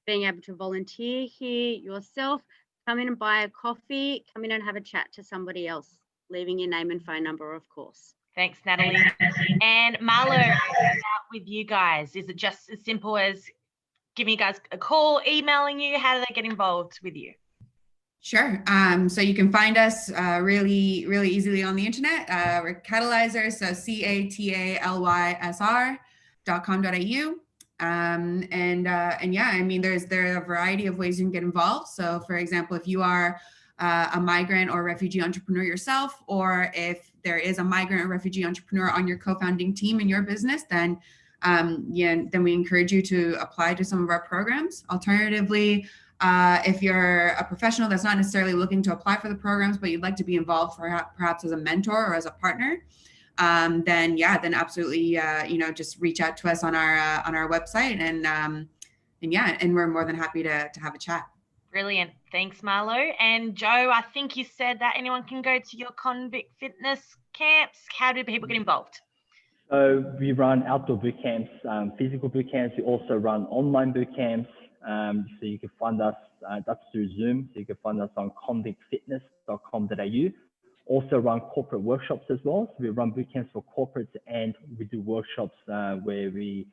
Being able to volunteer here yourself, come in and buy a coffee, come in and have a chat to somebody else, leaving your name and phone number, of course. Thanks, Natalie. And Marlo, out with you guys. Is it just as simple as giving you guys a call, emailing you? How do they get involved with you? Sure. So you can find us really easily on the internet. We're Catalysr, so CATALYSR.com.au. And yeah, I mean, there are a variety of ways you can get involved. So for example, if you are a migrant or refugee entrepreneur yourself, or if there is a migrant or refugee entrepreneur on your co-founding team in your business, then then we encourage you to apply to some of our programs. Alternatively, if you're a professional that's not necessarily looking to apply for the programs, but you'd like to be involved perhaps as a mentor or as a partner, then absolutely, just reach out to us on our website, and we're more than happy to have a chat. Brilliant. Thanks, Marlo. And Joe, I think you said that anyone can go to your convict fitness camps. How do people get involved? So we run outdoor boot camps, physical boot camps. We also run online boot camps. So you can find us, that's through Zoom. So you can find us on convictfitness.com.au. Also run corporate workshops as well. So we run boot camps for corporates, and we do workshops where we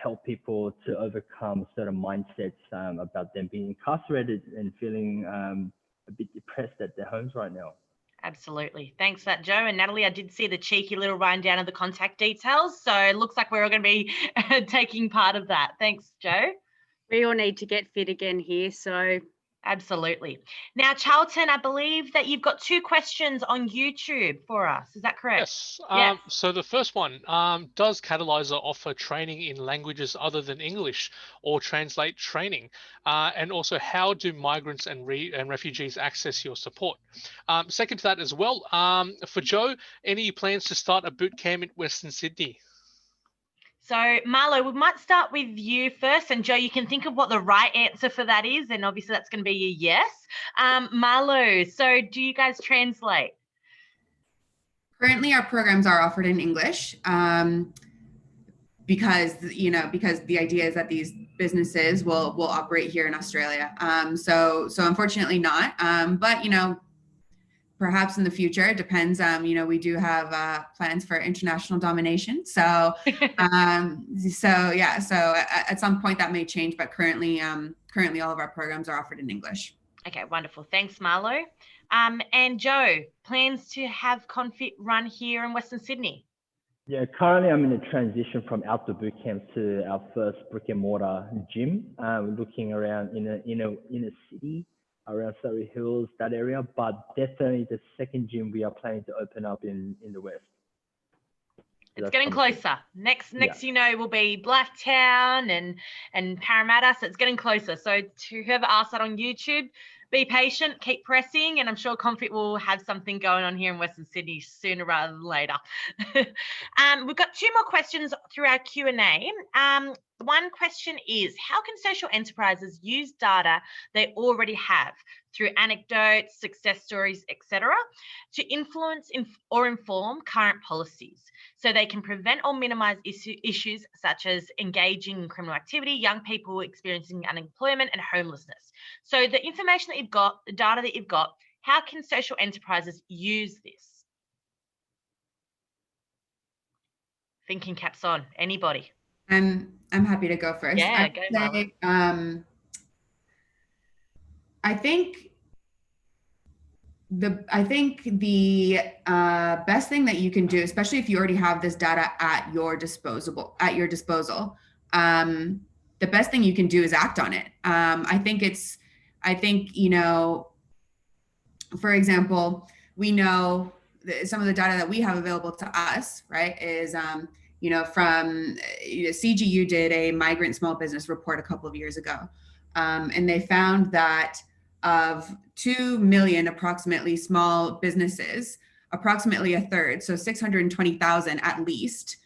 help people to overcome certain mindsets about them being incarcerated and feeling a bit depressed at their homes right now. Absolutely. Thanks for that, Joe. And Natalie, I did see the cheeky little rundown of the contact details. So it looks like we're all going to be taking part of that. Thanks, Joe. We all need to get fit again here. So absolutely. Now, Charlton, I believe that you've got 2 questions on YouTube for us. Is that correct? Yes. Yes. So the first one, does Catalysr offer training in languages other than English or translate training? And also, how do migrants and refugees access your support? Second to that as well, for Joe, any plans to start a boot camp in Western Sydney? So, Marlo, we might start with you first. And Joe, you can think of what the right answer for that is. And obviously that's going to be a yes. Marlo, so do you guys translate? Currently, our programs are offered in English because the idea is that these businesses will operate here in Australia. So unfortunately not. But perhaps in the future, it depends. We do have plans for international domination. So at some point that may change, but currently all of our programs are offered in English. Okay, wonderful. Thanks, Marlo. And Joe, plans to have ConFit run here in Western Sydney? Yeah, currently I'm in a transition from outdoor boot camp to our first brick and mortar gym. We're looking around in a city around Surrey Hills, that area, but definitely the second gym we are planning to open up in the West. So it's getting closer. Next, will be Blacktown and Parramatta. So it's getting closer. So to whoever asked that on YouTube, be patient, keep pressing, and I'm sure ConFit will have something going on here in Western Sydney sooner rather than later. We've got 2 more questions through our Q&A. One question is, how can social enterprises use data they already have through anecdotes, success stories, etc., to influence or inform current policies so they can prevent or minimize issues such as engaging in criminal activity, young people experiencing unemployment and homelessness? So the information that you've got, the data that you've got, how can social enterprises use this? Thinking caps on. Anybody? I'm happy to go first. Yeah, go, Marlo. I think the best thing that you can do, especially if you already have this data at your disposal, the best thing you can do is act on it. For example, we know some of the data that we have available to us, right, is from CGU did a migrant small business report a couple of years ago, and they found that of 2 million approximately small businesses, approximately a third, so 620,000 at least,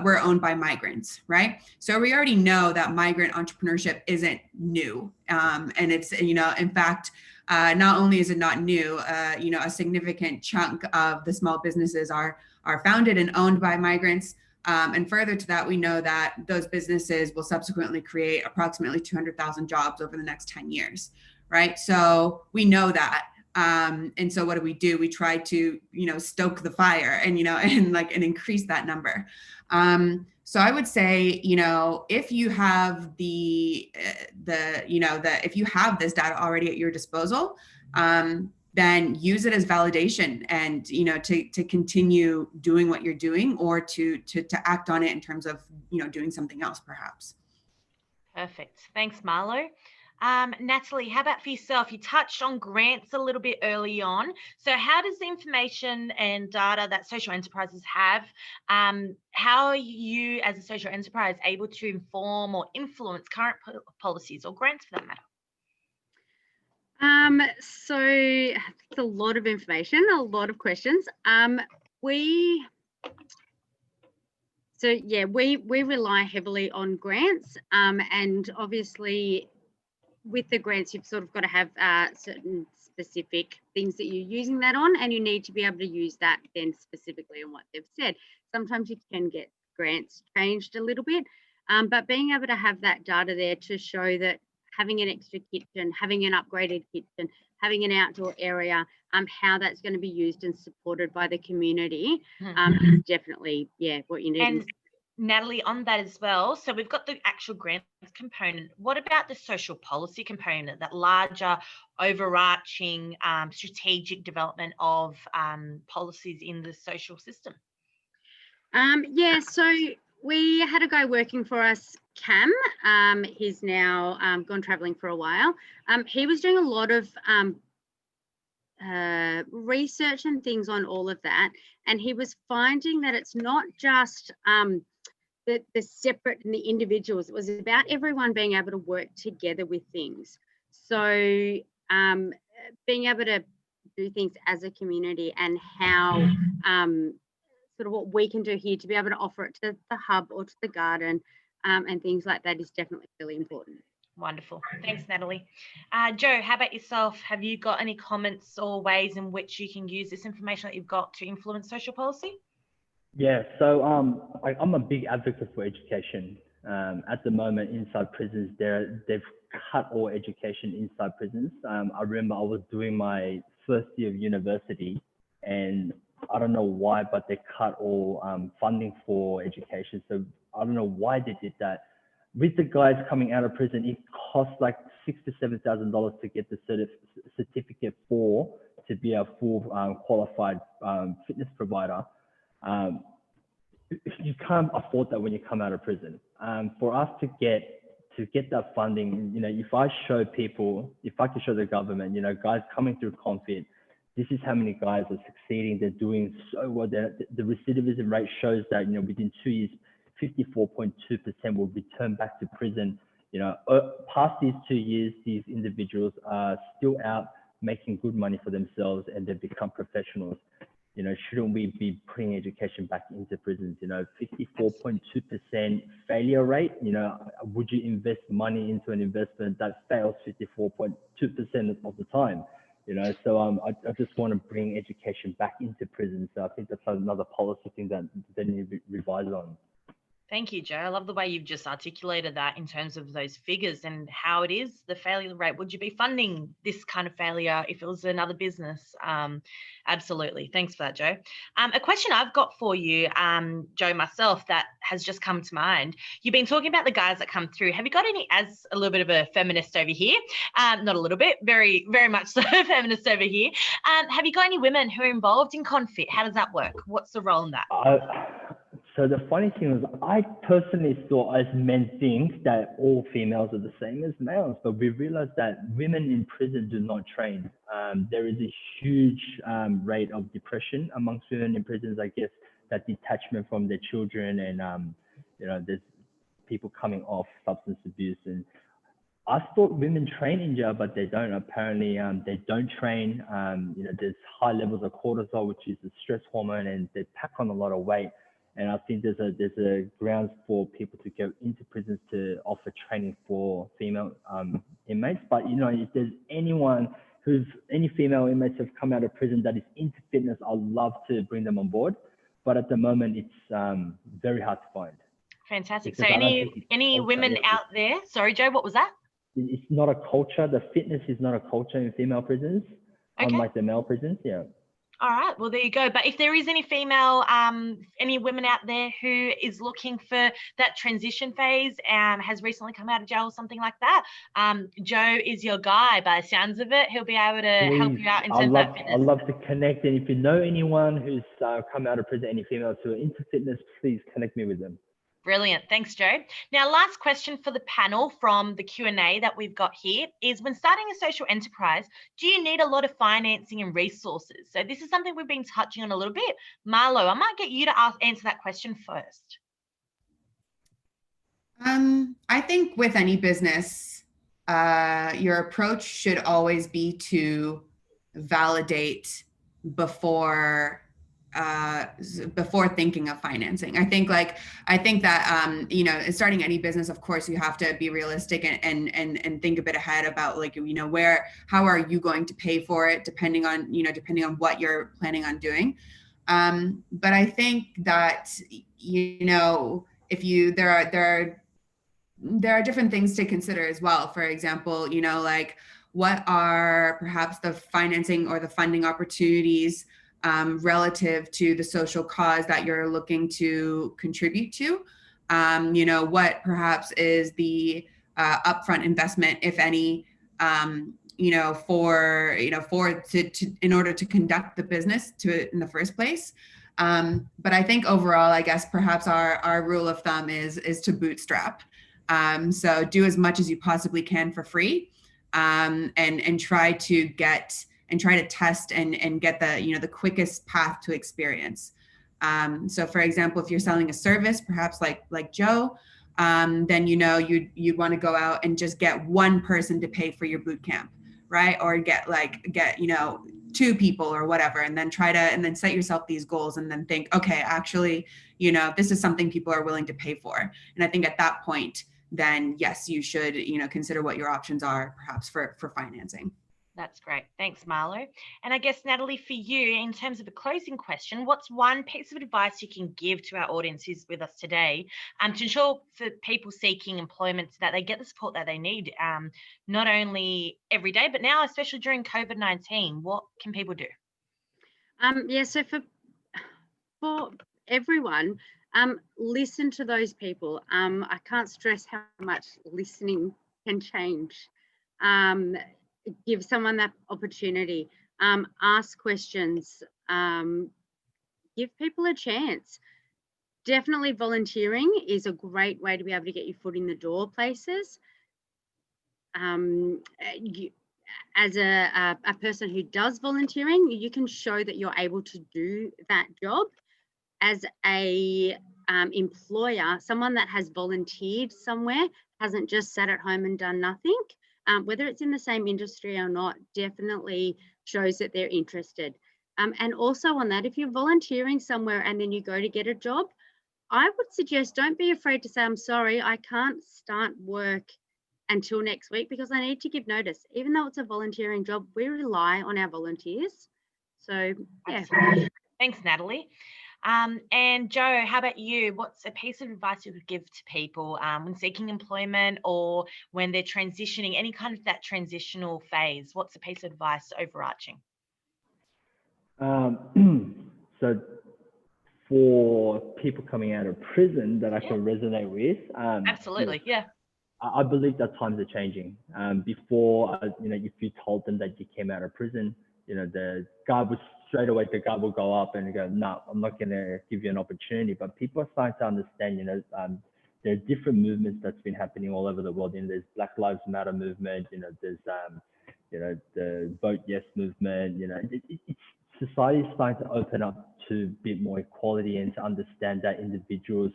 were owned by migrants, right? So we already know that migrant entrepreneurship isn't new, and it's, in fact, not only is it not new, a significant chunk of the small businesses are founded and owned by migrants. And further to that, we know that those businesses will subsequently create approximately 200,000 jobs over the next 10 years, right? So we know that. And so what do? We try to, stoke the fire and increase that number. So I would say, if you have if you have this data already at your disposal, then use it as validation and, to continue doing what you're doing, or to act on it in terms of, doing something else perhaps. Perfect. Thanks, Marlo. Natalie, how about for yourself? You touched on grants a little bit early on. So how does the information and data that social enterprises have, how are you as a social enterprise able to inform or influence current policies or grants for that matter? So it's a lot of information, a lot of questions. We rely heavily on grants, and obviously with the grants, you've sort of got to have certain specific things that you're using that on, and you need to be able to use that then specifically on what they've said. Sometimes you can get grants changed a little bit, but being able to have that data there to show that having an extra kitchen, having an upgraded kitchen, having an outdoor area, how that's going to be used and supported by the community is definitely, what you need. And Natalie, on that as well, so we've got the actual grants component. What about the social policy component, that larger overarching strategic development of policies in the social system? So we had a guy working for us, Cam. He's now gone traveling for a while. He was doing a lot of research and things on all of that, and he was finding that it's not just the separate and the individuals. It was about everyone being able to work together with things. So being able to do things as a community, and how sort of what we can do here to be able to offer it to the hub or to the garden and things like that is definitely really important. Wonderful. Thanks, Natalie. Joe, how about yourself? Have you got any comments or ways in which you can use this information that you've got to influence social policy? Yeah, so I'm a big advocate for education. At the moment, inside prisons, they've cut all education inside prisons. I remember I was doing my first year of university, and I don't know why, but they cut all funding for education. So I don't know why they did that. With the guys coming out of prison, it costs like $6,000 to $7,000 to get the certificate to be a full qualified fitness provider. You can't afford that when you come out of prison. For us to get that funding, if I can show the government, guys coming through ConFit, this is how many guys are succeeding. They're doing so well. The recidivism rate shows that, within 2 years, 54.2% will return back to prison. Past these 2 years, these individuals are still out making good money for themselves, and they've become professionals. Shouldn't we be putting education back into prisons? 54.2% failure rate. Would you invest money into an investment that fails 54.2% of the time? So I just want to bring education back into prisons. So I think that's another policy thing that they need to be revised on. Thank you, Joe. I love the way you've just articulated that in terms of those figures and how it is the failure rate. Would you be funding this kind of failure if it was another business? Absolutely. Thanks for that, Joe. A question I've got for you, Joe, myself, that has just come to mind. You've been talking about the guys that come through. Have you got any, as a little bit of a feminist over here, not a little bit, very, very much so feminist over here. Have you got any women who are involved in ConFit? How does that work? What's the role in that? So the funny thing is, I personally thought as men think that all females are the same as males, but we realized that women in prison do not train. There is a huge rate of depression amongst women in prisons. I guess that detachment from their children, and there's people coming off substance abuse. And I thought women train in jail, but they don't. Apparently, they don't train. There's high levels of cortisol, which is the stress hormone, and they pack on a lot of weight. And I think there's a grounds for people to go into prisons to offer training for female inmates. But if there's any female inmates who have come out of prison that is into fitness, I'd love to bring them on board. But at the moment, it's very hard to find. Fantastic. So any women out there? Sorry, Joe, what was that? It's not a culture. The fitness is not a culture in female prisons, unlike the male prisons. Yeah. All right, well, there you go. But if there is any female, any women out there who is looking for that transition phase and has recently come out of jail or something like that, Joe is your guy by the sounds of it. He'll be able to help you out in terms of that fitness. I'd love to connect. And if you know anyone who's come out of prison, any females who are into fitness, please connect me with them. Brilliant. Thanks, Joe. Now, last question for the panel from the Q&A that we've got here is, when starting a social enterprise, do you need a lot of financing and resources? So this is something we've been touching on a little bit. Marlo, I might get you to answer that question first. I think with any business, your approach should always be to validate before thinking of financing. I think that starting any business, of course, you have to be realistic and think a bit ahead about how are you going to pay for it, depending on what you're planning on doing. But I think that if there are there are different things to consider as well. For example, you know, like what are perhaps the financing or the funding opportunities relative to the social cause that you're looking to contribute to? You know, what perhaps is the upfront investment, if any, you know, in order to conduct the business in the first place. But I think overall, I guess perhaps our rule of thumb is to bootstrap. So do as much as you possibly can for free, and try to test and get the, you know, the quickest path to experience. So for example, if you're selling a service, perhaps like Joe, then, you know, you'd want to go out and just get one person to pay for your boot camp, right? Or get, you know, 2 people or whatever, and then set yourself these goals and then think, okay, actually, you know, this is something people are willing to pay for. And I think at that point, then yes, you should, you know, consider what your options are perhaps for financing. That's great. Thanks, Marlo. And I guess, Natalie, for you, in terms of a closing question, what's one piece of advice you can give to our audience who's with us today to ensure for people seeking employment that they get the support that they need, not only every day, but now, especially during COVID-19? What can people do? Yeah, so for everyone, listen to those people. I can't stress how much listening can change. Give someone that opportunity. Ask questions. Give people a chance. Definitely volunteering is a great way to be able to get your foot in the door places. As a person who does volunteering, you can show that you're able to do that job. As a employer, someone that has volunteered somewhere, hasn't just sat at home and done nothing, whether it's in the same industry or not, definitely shows that they're interested. And also on that, if you're volunteering somewhere and then you go to get a job, I would suggest don't be afraid to say, I'm sorry, I can't start work until next week because I need to give notice. Even though it's a volunteering job, we rely on our volunteers. So, yeah. Thanks, Natalie. And Joe, how about you? What's a piece of advice you would give to people when seeking employment or when they're transitioning, any kind of that transitional phase? What's a piece of advice overarching? So for people coming out of prison that I can resonate with. Absolutely, yeah. I believe that times are changing. Before, you know, if you told them that you came out of prison, you know, the guard will go up and go, no, I'm not going to give you an opportunity. But people are starting to understand, you know, there are different movements that's been happening all over the world. You know, there's Black Lives Matter movement, you know, there's, you know, the Vote Yes movement, you know, society is starting to open up to a bit more equality and to understand that individuals,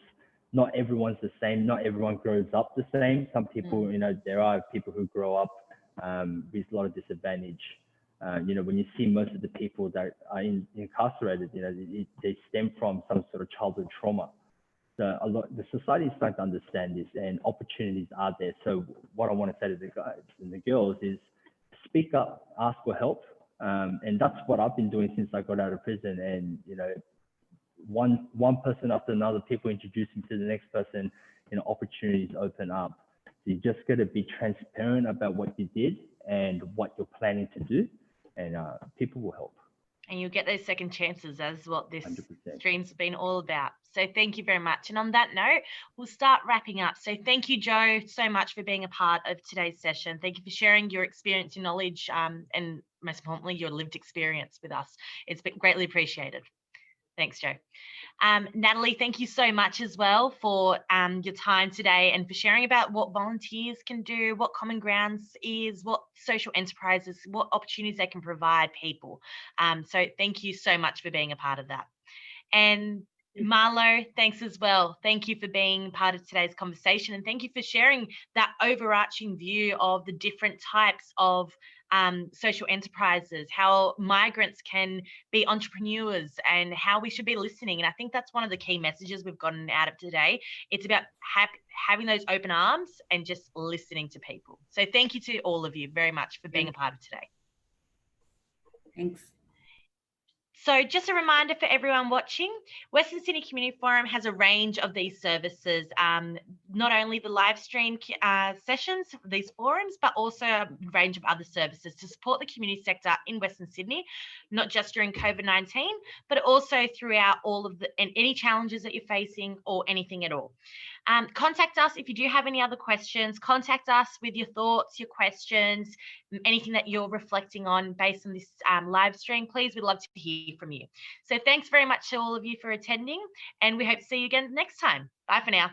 not everyone's the same, not everyone grows up the same. Some people, you know, there are people who grow up with a lot of disadvantage. You know, when you see most of the people that are incarcerated, you know, they stem from some sort of childhood trauma. So the society is starting to understand this and opportunities are there. So what I want to say to the guys and the girls is speak up, ask for help. And that's what I've been doing since I got out of prison. And, you know, one person after another, people introduce me to the next person, you know, opportunities open up. So you just got to be transparent about what you did and what you're planning to do, and people will help. And you'll get those second chances, as what this 100%. stream's been all about. So thank you very much. And on that note, we'll start wrapping up. So thank you, Joe, so much for being a part of today's session. Thank you for sharing your experience, your knowledge, and most importantly, your lived experience with us. It's been greatly appreciated. Thanks, Joe. Natalie, thank you so much as well for your time today and for sharing about what volunteers can do, what Common Groundz is, what social enterprises, what opportunities they can provide people. So thank you so much for being a part of that. And Marlo, thanks as well. Thank you for being part of today's conversation, and thank you for sharing that overarching view of the different types of social enterprises, how migrants can be entrepreneurs, and how we should be listening. And I think that's one of the key messages we've gotten out of today. It's about having those open arms and just listening to people. So thank you to all of you very much for being a part of today. Thanks. So just a reminder for everyone watching, Western Sydney Community Forum has a range of these services, not only the live stream sessions, these forums, but also a range of other services to support the community sector in Western Sydney, not just during COVID-19, but also throughout all of any challenges that you're facing or anything at all. Contact us if you do have any other questions. Contact us with your thoughts, your questions, anything that you're reflecting on based on this live stream. Please, we'd love to hear from you. So thanks very much to all of you for attending, and we hope to see you again next time. Bye for now.